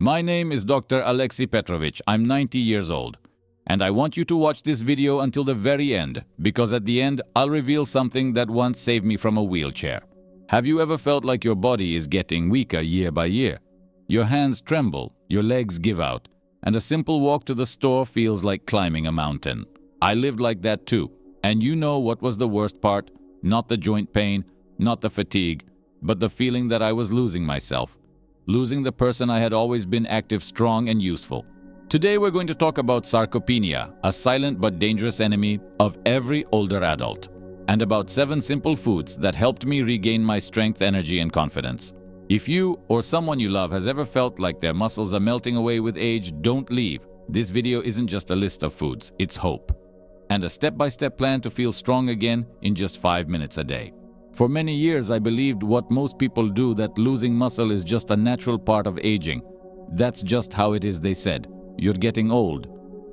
My name is Dr. Alexey Petrovich. I'm 90 years old. And I want you to watch this video until the very end, because at the end, I'll reveal something that once saved me from a wheelchair. Have you ever felt like your body is getting weaker year by year? Your hands tremble, your legs give out, and a simple walk to the store feels like climbing a mountain. I lived like that too. And you know what was the worst part? Not the joint pain, not the fatigue, but the feeling that I was losing myself. Losing the person I had always been: active, strong, and useful. Today we're going to talk about sarcopenia, a silent but dangerous enemy of every older adult, and about 7 simple foods that helped me regain my strength, energy, and confidence. If you or someone you love has ever felt like their muscles are melting away with age, don't leave. This video isn't just a list of foods, it's hope. And a step-by-step plan to feel strong again in just 5 minutes a day. For many years I believed what most people do, that losing muscle is just a natural part of aging. That's just how it is, they said. You're getting old.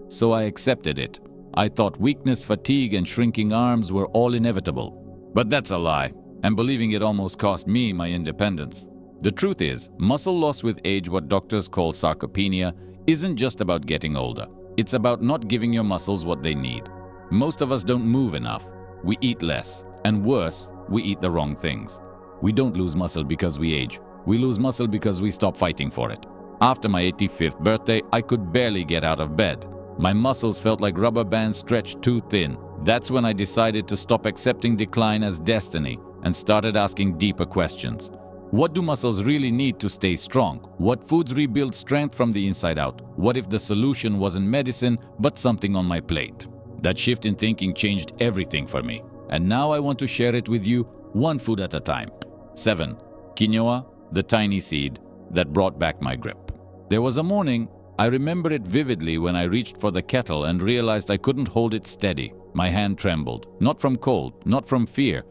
So I accepted it. I thought weakness, fatigue, and shrinking arms were all inevitable. But that's a lie, and believing it almost cost me my independence. The truth is, muscle loss with age, what doctors call sarcopenia, isn't just about getting older. It's about not giving your muscles what they need. Most of us don't move enough. We eat less, and worse, we eat the wrong things. We don't lose muscle because we age. We lose muscle because we stop fighting for it. After my 85th birthday, I could barely get out of bed. My muscles felt like rubber bands stretched too thin. That's when I decided to stop accepting decline as destiny and started asking deeper questions. What do muscles really need to stay strong? What foods rebuild strength from the inside out? What if the solution wasn't medicine, but something on my plate? That shift in thinking changed everything for me. And now I want to share it with you, one food at a time. 7. Quinoa, the tiny seed that brought back my grip. There was a morning, I remember it vividly, when I reached for the kettle and realized I couldn't hold it steady. My hand trembled, not from cold, not from fear,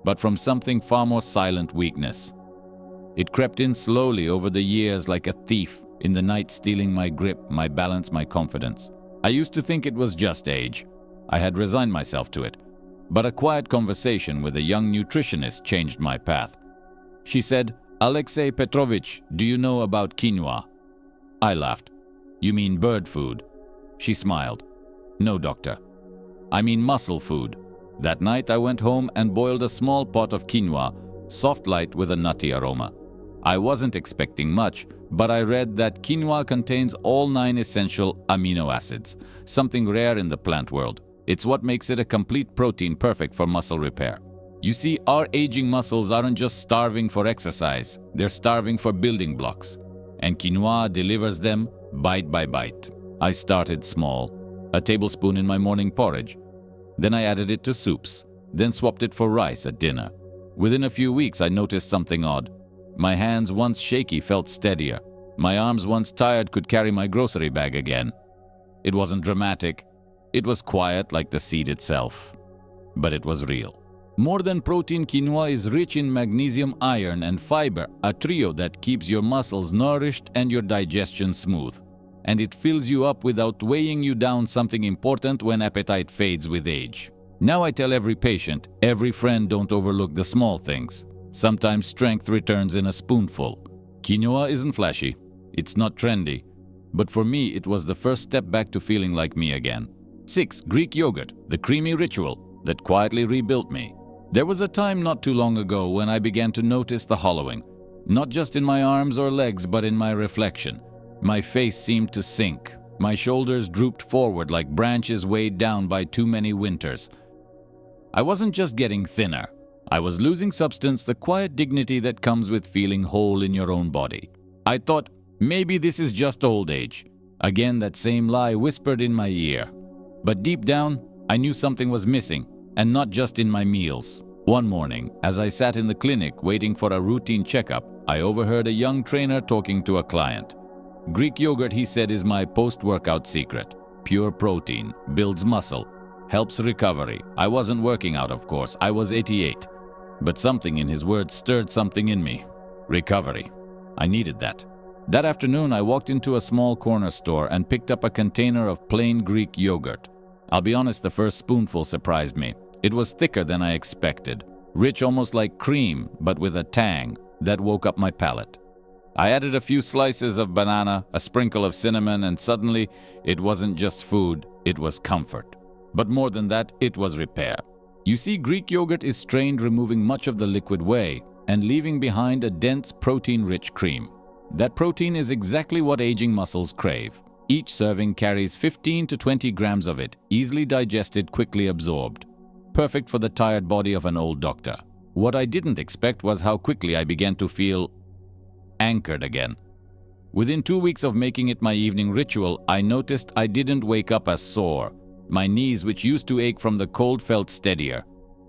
but from something far more silent: weakness. It crept in slowly over the years like a thief in the night, stealing my grip, my balance, my confidence. I used to think it was just age. I had resigned myself to it. But a quiet conversation with a young nutritionist changed my path. She said, "Alexey Petrovich, do you know about quinoa?" I laughed. "You mean bird food?" She smiled. "No, doctor. I mean muscle food." That night I went home and boiled a small pot of quinoa, soft, light, with a nutty aroma. I wasn't expecting much, but I read that quinoa contains all 9 essential amino acids, something rare in the plant world. It's what makes it a complete protein, perfect for muscle repair. You see, our aging muscles aren't just starving for exercise, they're starving for building blocks. And quinoa delivers them bite by bite. I started small, a tablespoon in my morning porridge. Then I added it to soups, then swapped it for rice at dinner. Within a few weeks I noticed something odd. My hands, once shaky, felt steadier. My arms, once tired, could carry my grocery bag again. It wasn't dramatic. It was quiet, like the seed itself. But it was real. More than protein, quinoa is rich in magnesium, iron, and fiber, a trio that keeps your muscles nourished and your digestion smooth. And it fills you up without weighing you down, something important when appetite fades with age. Now I tell every patient, every friend, don't overlook the small things. Sometimes strength returns in a spoonful. Quinoa isn't flashy. It's not trendy. But for me, it was the first step back to feeling like me again. 6. Greek yogurt, the creamy ritual that quietly rebuilt me. There was a time not too long ago when I began to notice the hollowing. Not just in my arms or legs, but in my reflection. My face seemed to sink. My shoulders drooped forward like branches weighed down by too many winters. I wasn't just getting thinner. I was losing substance, the quiet dignity that comes with feeling whole in your own body. I thought, maybe this is just old age. Again, that same lie whispered in my ear. But deep down, I knew something was missing, and not just in my meals. One morning, as I sat in the clinic waiting for a routine checkup, I overheard a young trainer talking to a client. Greek yogurt, he said, is my post-workout secret. Pure protein, builds muscle, helps recovery. I wasn't working out, of course. I was 88. But something in his words stirred something in me. Recovery. I needed that. That afternoon, I walked into a small corner store and picked up a container of plain Greek yogurt. I'll be honest, the first spoonful surprised me. It was thicker than I expected. Rich, almost like cream, but with a tang that woke up my palate. I added a few slices of banana, a sprinkle of cinnamon, and suddenly it wasn't just food, it was comfort. But more than that, it was repair. You see, Greek yogurt is strained, removing much of the liquid whey and leaving behind a dense protein-rich cream. That protein is exactly what aging muscles crave. Each serving carries 15 to 20 grams of it, easily digested, quickly absorbed. Perfect for the tired body of an old doctor. What I didn't expect was how quickly I began to feel anchored again. Within 2 weeks of making it my evening ritual, I noticed I didn't wake up as sore. My knees, which used to ache from the cold, felt steadier.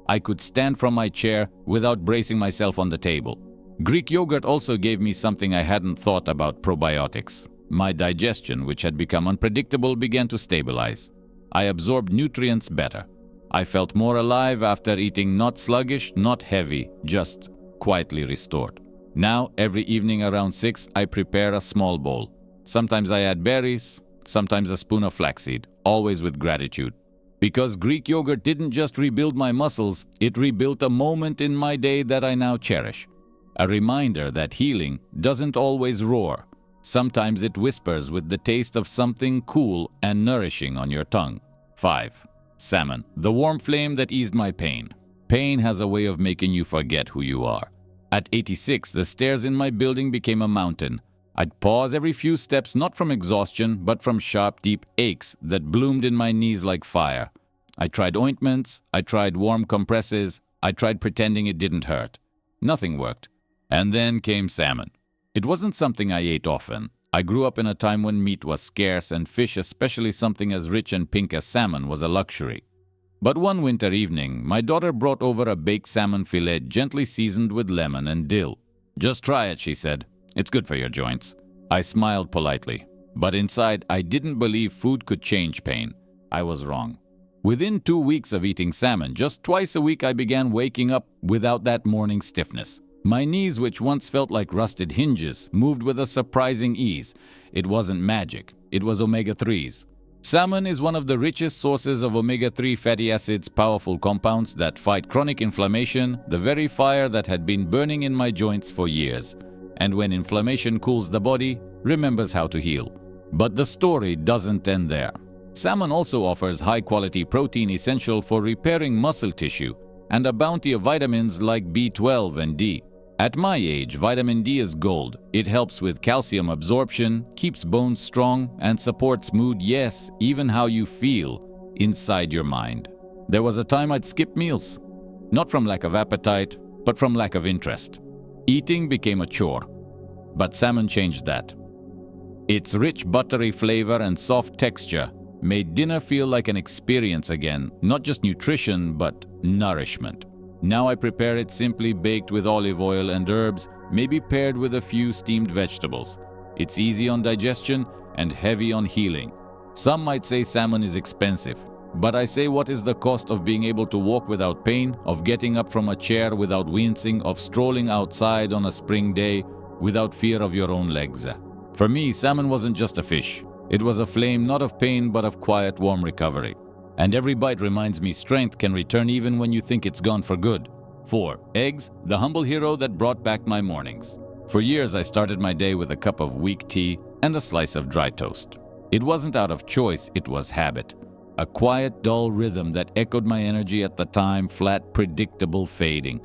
I could stand from my chair without bracing myself on the table. Greek yogurt also gave me something I hadn't thought about: probiotics. My digestion, which had become unpredictable, began to stabilize. I absorbed nutrients better. I felt more alive after eating, not sluggish, not heavy, just quietly restored. Now, every evening around 6, I prepare a small bowl. Sometimes I add berries, sometimes a spoon of flaxseed, always with gratitude. Because Greek yogurt didn't just rebuild my muscles, it rebuilt a moment in my day that I now cherish. A reminder that healing doesn't always roar. Sometimes it whispers with the taste of something cool and nourishing on your tongue. 5. Salmon, the warm flame that eased my pain. Pain has a way of making you forget who you are. At 86, the stairs in my building became a mountain. I'd pause every few steps, not from exhaustion, but from sharp, deep aches that bloomed in my knees like fire. I tried ointments, I tried warm compresses, I tried pretending it didn't hurt. Nothing worked. And then came salmon. It wasn't something I ate often. I grew up in a time when meat was scarce and fish, especially something as rich and pink as salmon, was a luxury. But one winter evening, my daughter brought over a baked salmon fillet gently seasoned with lemon and dill. "Just try it," she said. "It's good for your joints." I smiled politely, but inside I didn't believe food could change pain. I was wrong. Within 2 weeks of eating salmon, just twice a week, I began waking up without that morning stiffness. My knees, which once felt like rusted hinges, moved with a surprising ease. It wasn't magic, it was omega-3s. Salmon is one of the richest sources of omega-3 fatty acids, powerful compounds that fight chronic inflammation, the very fire that had been burning in my joints for years. And when inflammation cools the body, remembers how to heal. But the story doesn't end there. Salmon also offers high-quality protein essential for repairing muscle tissue and a bounty of vitamins like B12 and D. At my age, vitamin D is gold. It helps with calcium absorption, keeps bones strong, and supports mood, yes, even how you feel inside your mind. There was a time I'd skip meals. Not from lack of appetite, but from lack of interest. Eating became a chore. But salmon changed that. Its rich buttery flavor and soft texture made dinner feel like an experience again, not just nutrition, but nourishment. Now I prepare it simply baked with olive oil and herbs, maybe paired with a few steamed vegetables. It's easy on digestion and heavy on healing. Some might say salmon is expensive, but I say, what is the cost of being able to walk without pain, of getting up from a chair without wincing, of strolling outside on a spring day without fear of your own legs? For me, salmon wasn't just a fish. It was a flame, not of pain, but of quiet, warm recovery. And every bite reminds me strength can return even when you think it's gone for good. 4. Eggs, the humble hero that brought back my mornings. For years, I started my day with a cup of weak tea and a slice of dry toast. It wasn't out of choice, it was habit. A quiet, dull rhythm that echoed my energy at the time, flat, predictable, fading.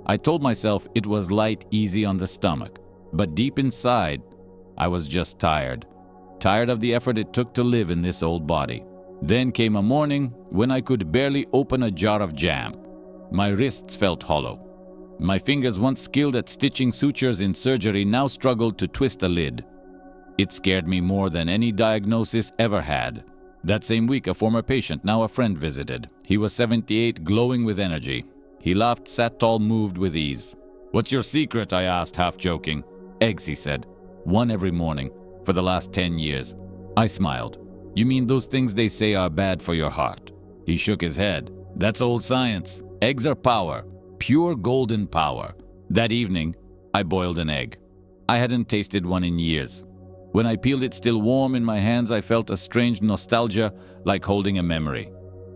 I told myself it was light, easy on the stomach. But deep inside, I was just tired. Tired of the effort it took to live in this old body. Then came a morning when I could barely open a jar of jam. My wrists felt hollow. My fingers, once skilled at stitching sutures in surgery, now struggled to twist a lid. It scared me more than any diagnosis ever had. That same week, a former patient, now a friend, visited. He was 78, glowing with energy. He laughed, sat tall, moved with ease. "What's your secret?" I asked, half joking. "Eggs," he said. "One every morning, for the last 10 years. I smiled. "You mean those things they say are bad for your heart?" He shook his head. "That's old science. Eggs are power. Pure golden power." That evening, I boiled an egg. I hadn't tasted one in years. When I peeled it still warm in my hands, I felt a strange nostalgia, like holding a memory.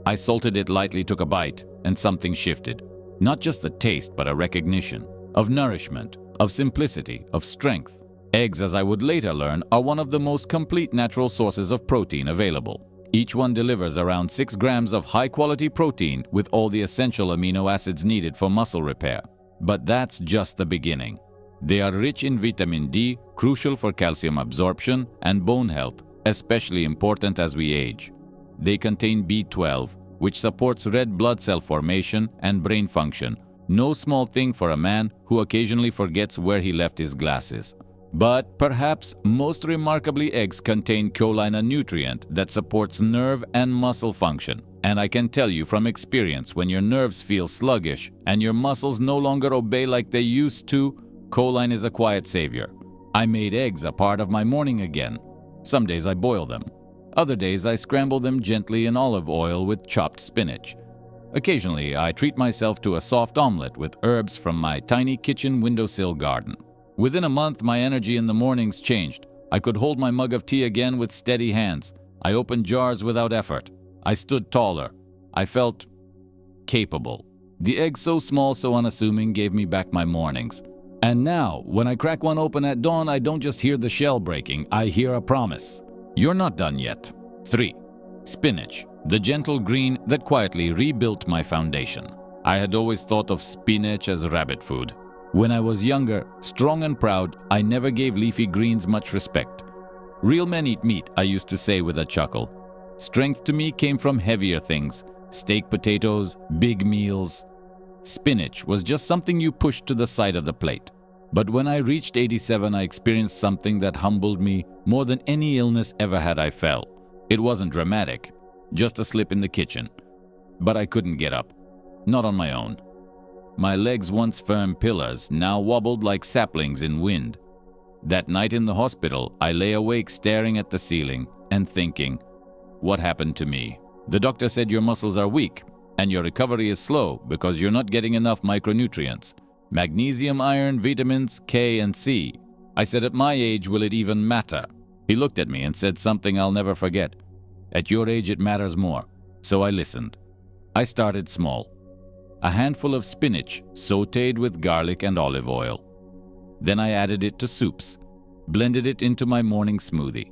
I salted it lightly, took a bite, and something shifted. Not just the taste, but a recognition. Of nourishment, of simplicity, of strength. Eggs, as I would later learn, are one of the most complete natural sources of protein available. Each one delivers around 6 grams of high-quality protein with all the essential amino acids needed for muscle repair. But that's just the beginning. They are rich in vitamin D, crucial for calcium absorption and bone health, especially important as we age. They contain B12, which supports red blood cell formation and brain function. No small thing for a man who occasionally forgets where he left his glasses. But perhaps most remarkably, eggs contain choline, a nutrient that supports nerve and muscle function. And I can tell you from experience, when your nerves feel sluggish and your muscles no longer obey like they used to, choline is a quiet savior. I made eggs a part of my morning again. Some days I boil them. Other days I scramble them gently in olive oil with chopped spinach. Occasionally I treat myself to a soft omelette with herbs from my tiny kitchen windowsill garden. Within a month, my energy in the mornings changed. I could hold my mug of tea again with steady hands. I opened jars without effort. I stood taller. I felt capable. The egg, so small, so unassuming, gave me back my mornings. And now, when I crack one open at dawn, I don't just hear the shell breaking, I hear a promise. You're not done yet. 3. Spinach, the gentle green that quietly rebuilt my foundation. I had always thought of spinach as rabbit food. When I was younger, strong and proud, I never gave leafy greens much respect. Real men eat meat, I used to say with a chuckle. Strength to me came from heavier things, steak potatoes, big meals. Spinach was just something you pushed to the side of the plate. But when I reached 87, I experienced something that humbled me more than any illness ever had I felt. It wasn't dramatic, just a slip in the kitchen. But I couldn't get up, not on my own. My legs, once firm pillars, now wobbled like saplings in wind. That night in the hospital, I lay awake staring at the ceiling and thinking, what happened to me? The doctor said your muscles are weak and your recovery is slow because you're not getting enough micronutrients. Magnesium, iron, vitamins K and C. I said, at my age, will it even matter? He looked at me and said something I'll never forget. At your age, it matters more. So I listened. I started small. A handful of spinach, sautéed with garlic and olive oil. Then I added it to soups, blended it into my morning smoothie.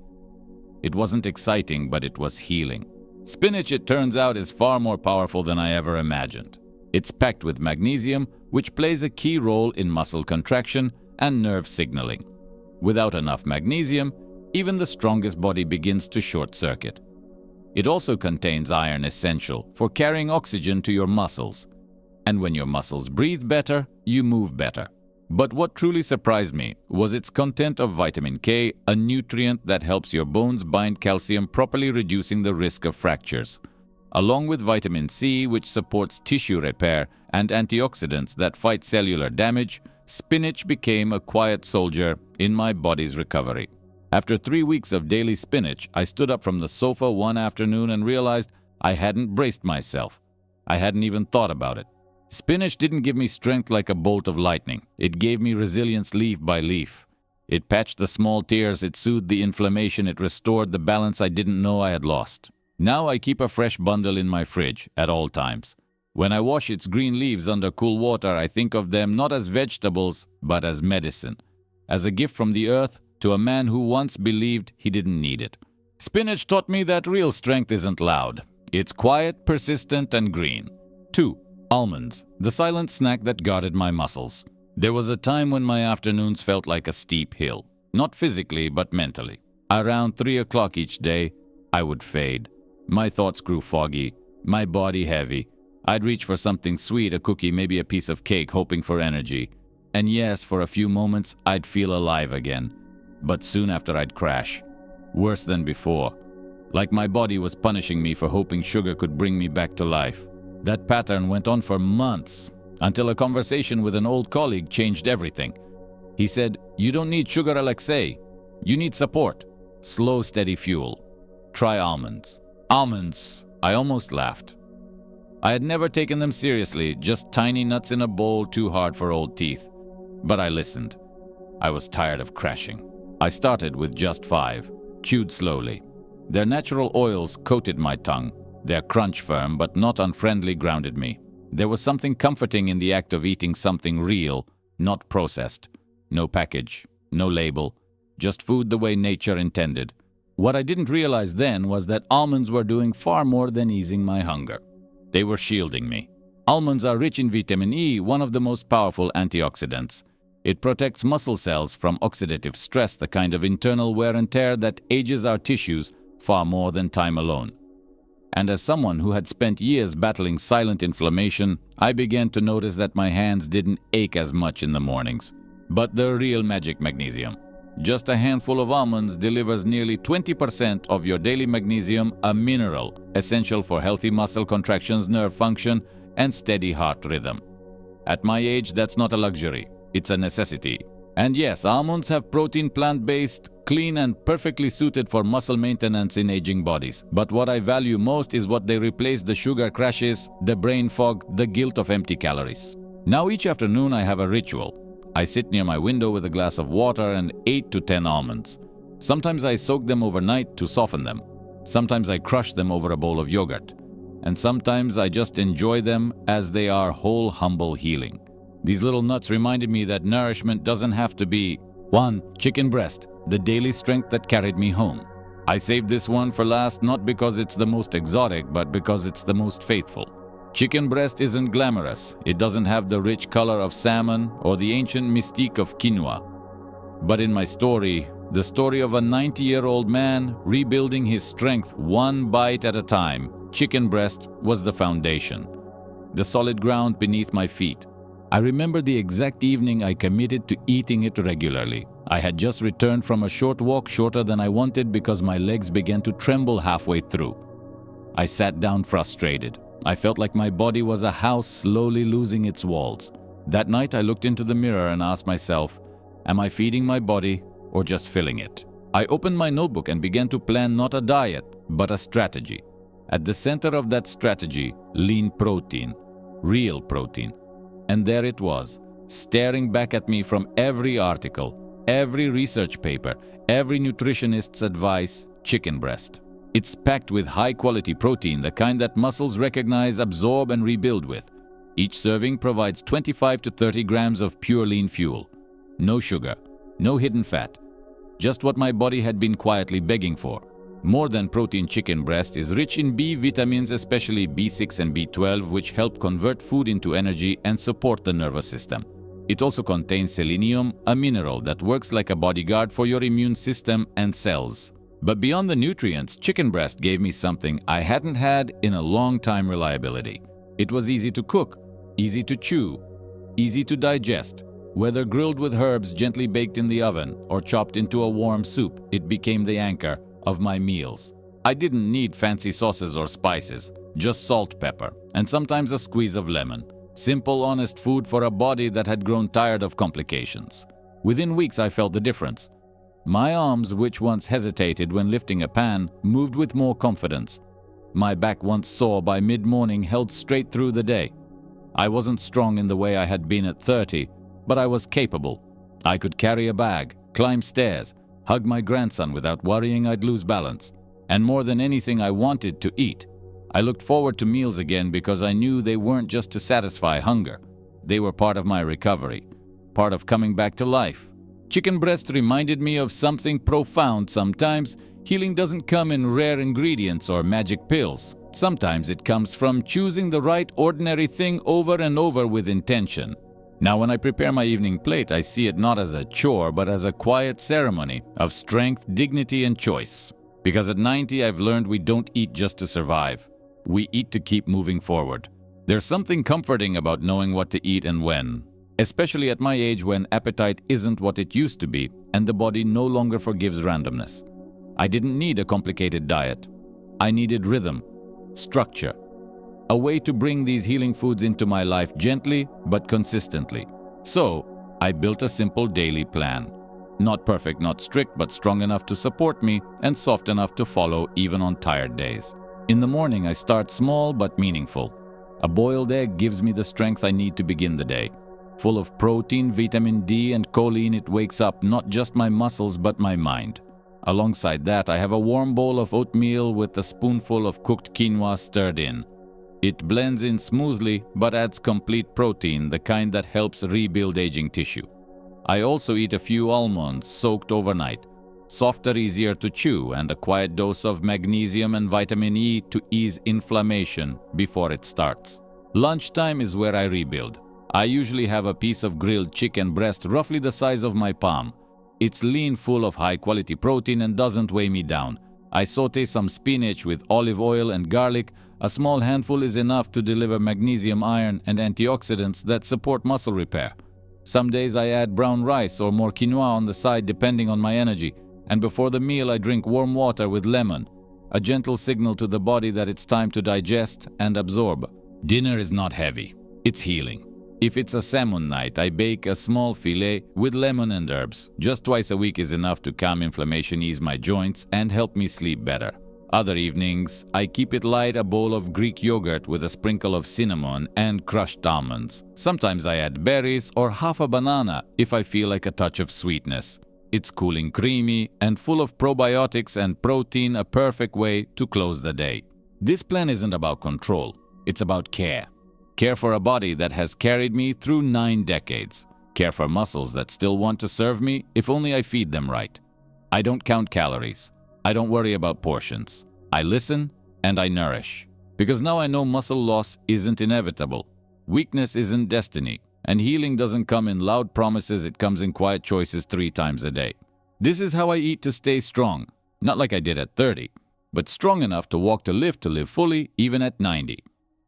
It wasn't exciting, but it was healing. Spinach, it turns out, is far more powerful than I ever imagined. It's packed with magnesium, which plays a key role in muscle contraction and nerve signaling. Without enough magnesium, even the strongest body begins to short-circuit. It also contains iron, essential for carrying oxygen to your muscles. And when your muscles breathe better, you move better. But what truly surprised me was its content of vitamin K, a nutrient that helps your bones bind calcium, properly reducing the risk of fractures. Along with vitamin C, which supports tissue repair, and antioxidants that fight cellular damage, spinach became a quiet soldier in my body's recovery. After 3 weeks of daily spinach, I stood up from the sofa one afternoon and realized I hadn't braced myself. I hadn't even thought about it. Spinach didn't give me strength like a bolt of lightning. It gave me resilience leaf by leaf. It patched the small tears, it soothed the inflammation, it restored the balance I didn't know I had lost. Now I keep a fresh bundle in my fridge at all times. When I wash its green leaves under cool water, I think of them not as vegetables, but as medicine. As a gift from the earth to a man who once believed he didn't need it. Spinach taught me that real strength isn't loud. It's quiet, persistent, and green. 2. Almonds, the silent snack that guarded my muscles. There was a time when my afternoons felt like a steep hill. Not physically, but mentally. Around 3 o'clock each day, I would fade. My thoughts grew foggy, my body heavy. I'd reach for something sweet, a cookie, maybe a piece of cake, hoping for energy. And yes, for a few moments, I'd feel alive again. But soon after, I'd crash. Worse than before. Like my body was punishing me for hoping sugar could bring me back to life. That pattern went on for months, until a conversation with an old colleague changed everything. He said, "You don't need sugar, Alexei. You need support. Slow, steady fuel. Try almonds." Almonds. I almost laughed. I had never taken them seriously, just tiny nuts in a bowl, too hard for old teeth. But I listened. I was tired of crashing. I started with just 5, chewed slowly. Their natural oils coated my tongue. Their crunch, firm but not unfriendly, grounded me. There was something comforting in the act of eating something real, not processed. No package, no label, just food the way nature intended. What I didn't realize then was that almonds were doing far more than easing my hunger. They were shielding me. Almonds are rich in vitamin E, one of the most powerful antioxidants. It protects muscle cells from oxidative stress, the kind of internal wear and tear that ages our tissues far more than time alone. And as someone who had spent years battling silent inflammation, I began to notice that my hands didn't ache as much in the mornings. But the real magic magnesium. Just a handful of almonds delivers nearly 20% of your daily magnesium, a mineral essential for healthy muscle contractions, nerve function, and steady heart rhythm. At my age, that's not a luxury, it's a necessity. And yes, almonds have protein, plant-based, clean and perfectly suited for muscle maintenance in aging bodies. But what I value most is what they replace: the sugar crashes, the brain fog, the guilt of empty calories. Now each afternoon I have a ritual. I sit near my window with a glass of water and 8 to 10 almonds. Sometimes I soak them overnight to soften them. Sometimes I crush them over a bowl of yogurt. And sometimes I just enjoy them as they are whole, humble healing. These little nuts reminded me that nourishment doesn't have to be 1. Chicken breast, the daily strength that carried me home. I saved this one for last not because it's the most exotic, but because it's the most faithful. Chicken breast isn't glamorous. It doesn't have the rich color of salmon or the ancient mystique of quinoa. But in my story, the story of a 90-year-old man rebuilding his strength one bite at a time, chicken breast was the foundation, the solid ground beneath my feet. I remember the exact evening I committed to eating it regularly. I had just returned from a short walk, shorter than I wanted because my legs began to tremble halfway through. I sat down frustrated. I felt like my body was a house slowly losing its walls. That night I looked into the mirror and asked myself, am I feeding my body or just filling it? I opened my notebook and began to plan not a diet, but a strategy. At the center of that strategy, lean protein, real protein. And there it was, staring back at me from every article, every research paper, every nutritionist's advice: chicken breast. It's packed with high-quality protein, the kind that muscles recognize, absorb, and rebuild with. Each serving provides 25 to 30 grams of pure lean fuel. No sugar, no hidden fat. Just what my body had been quietly begging for. More than protein, chicken breast is rich in B vitamins, especially B6 and B12, which help convert food into energy and support the nervous system. It also contains selenium, a mineral that works like a bodyguard for your immune system and cells. But beyond the nutrients, chicken breast gave me something I hadn't had in a long time: reliability. It was easy to cook, easy to chew, easy to digest. Whether grilled with herbs gently baked in the oven or chopped into a warm soup, it became the anchor of my meals. I didn't need fancy sauces or spices, just salt, pepper, and sometimes a squeeze of lemon. Simple, honest food for a body that had grown tired of complications. Within weeks I felt the difference. My arms, which once hesitated when lifting a pan, moved with more confidence. My back, once sore by mid-morning, held straight through the day. I wasn't strong in the way I had been at 30, but I was capable. I could carry a bag, climb stairs, hug my grandson without worrying I'd lose balance. And more than anything, I wanted to eat. I looked forward to meals again because I knew they weren't just to satisfy hunger. They were part of my recovery, part of coming back to life. Chicken breast reminded me of something profound. Sometimes healing doesn't come in rare ingredients or magic pills. Sometimes it comes from choosing the right ordinary thing over and over with intention. Now when I prepare my evening plate, I see it not as a chore, but as a quiet ceremony of strength, dignity, and choice. Because at 90, I've learned we don't eat just to survive. We eat to keep moving forward. There's something comforting about knowing what to eat and when. Especially at my age, when appetite isn't what it used to be and the body no longer forgives randomness. I didn't need a complicated diet. I needed rhythm, structure, a way to bring these healing foods into my life gently but consistently. So, I built a simple daily plan. Not perfect, not strict, but strong enough to support me and soft enough to follow even on tired days. In the morning, I start small but meaningful. A boiled egg gives me the strength I need to begin the day. Full of protein, vitamin D, and choline, it wakes up not just my muscles but my mind. Alongside that, I have a warm bowl of oatmeal with a spoonful of cooked quinoa stirred in. It blends in smoothly but adds complete protein, the kind that helps rebuild aging tissue. I also eat a few almonds soaked overnight. Softer, easier to chew, and a quiet dose of magnesium and vitamin E to ease inflammation before it starts. Lunchtime is where I rebuild. I usually have a piece of grilled chicken breast roughly the size of my palm. It's lean, full of high-quality protein, and doesn't weigh me down. I saute some spinach with olive oil and garlic. A small handful is enough to deliver magnesium, iron, and antioxidants that support muscle repair. Some days I add brown rice or more quinoa on the side depending on my energy. And before the meal I drink warm water with lemon, a gentle signal to the body that it's time to digest and absorb. Dinner is not heavy. It's healing. If it's a salmon night, I bake a small fillet with lemon and herbs. Just twice a week is enough to calm inflammation, ease my joints, and help me sleep better. Other evenings, I keep it light, a bowl of Greek yogurt with a sprinkle of cinnamon and crushed almonds. Sometimes I add berries or half a banana if I feel like a touch of sweetness. It's cooling, creamy, and full of probiotics and protein, a perfect way to close the day. This plan isn't about control. It's about care. Care for a body that has carried me through 9 decades. Care for muscles that still want to serve me if only I feed them right. I don't count calories. I don't worry about portions. I listen and I nourish. Because now I know muscle loss isn't inevitable. Weakness isn't destiny. And healing doesn't come in loud promises, it comes in quiet choices 3 times a day. This is how I eat to stay strong. Not like I did at 30, but strong enough to walk, to live fully, even at 90.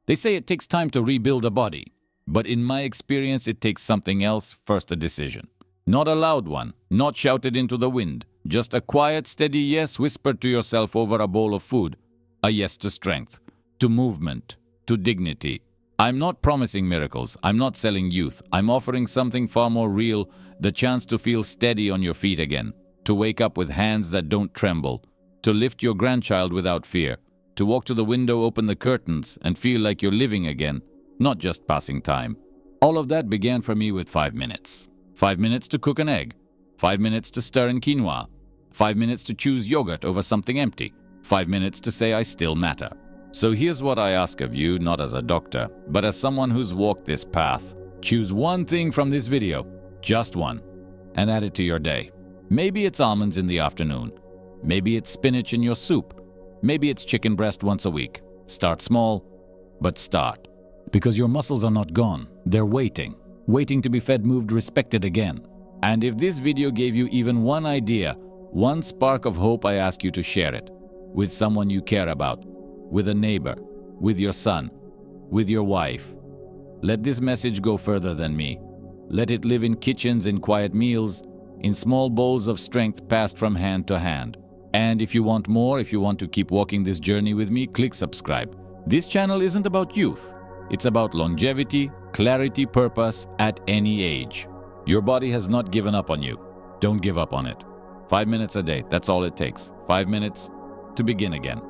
They say it takes time to rebuild a body. But in my experience, it takes something else, first a decision. Not a loud one, not shouted into the wind. Just a quiet, steady yes whispered to yourself over a bowl of food. A yes to strength, to movement, to dignity. I'm not promising miracles. I'm not selling youth. I'm offering something far more real, the chance to feel steady on your feet again, to wake up with hands that don't tremble, to lift your grandchild without fear, to walk to the window, open the curtains, and feel like you're living again, not just passing time. All of that began for me with 5 minutes. 5 minutes to cook an egg. 5 minutes to stir in quinoa. 5 minutes to choose yogurt over something empty. 5 minutes to say I still matter. So here's what I ask of you, not as a doctor, but as someone who's walked this path. Choose one thing from this video, just one, and add it to your day. Maybe it's almonds in the afternoon. Maybe it's spinach in your soup. Maybe it's chicken breast once a week. Start small, but start. Because your muscles are not gone. They're waiting to be fed, moved, respected again. And if this video gave you even one idea, one spark of hope, I ask you to share it with someone you care about. With a neighbor, with your son, with your wife. Let this message go further than me. Let it live in kitchens, in quiet meals, in small bowls of strength passed from hand to hand. And if you want more, if you want to keep walking this journey with me, click subscribe. This channel isn't about youth. It's about longevity, clarity, purpose at any age. Your body has not given up on you. Don't give up on it. 5 minutes a day, that's all it takes. 5 minutes to begin again.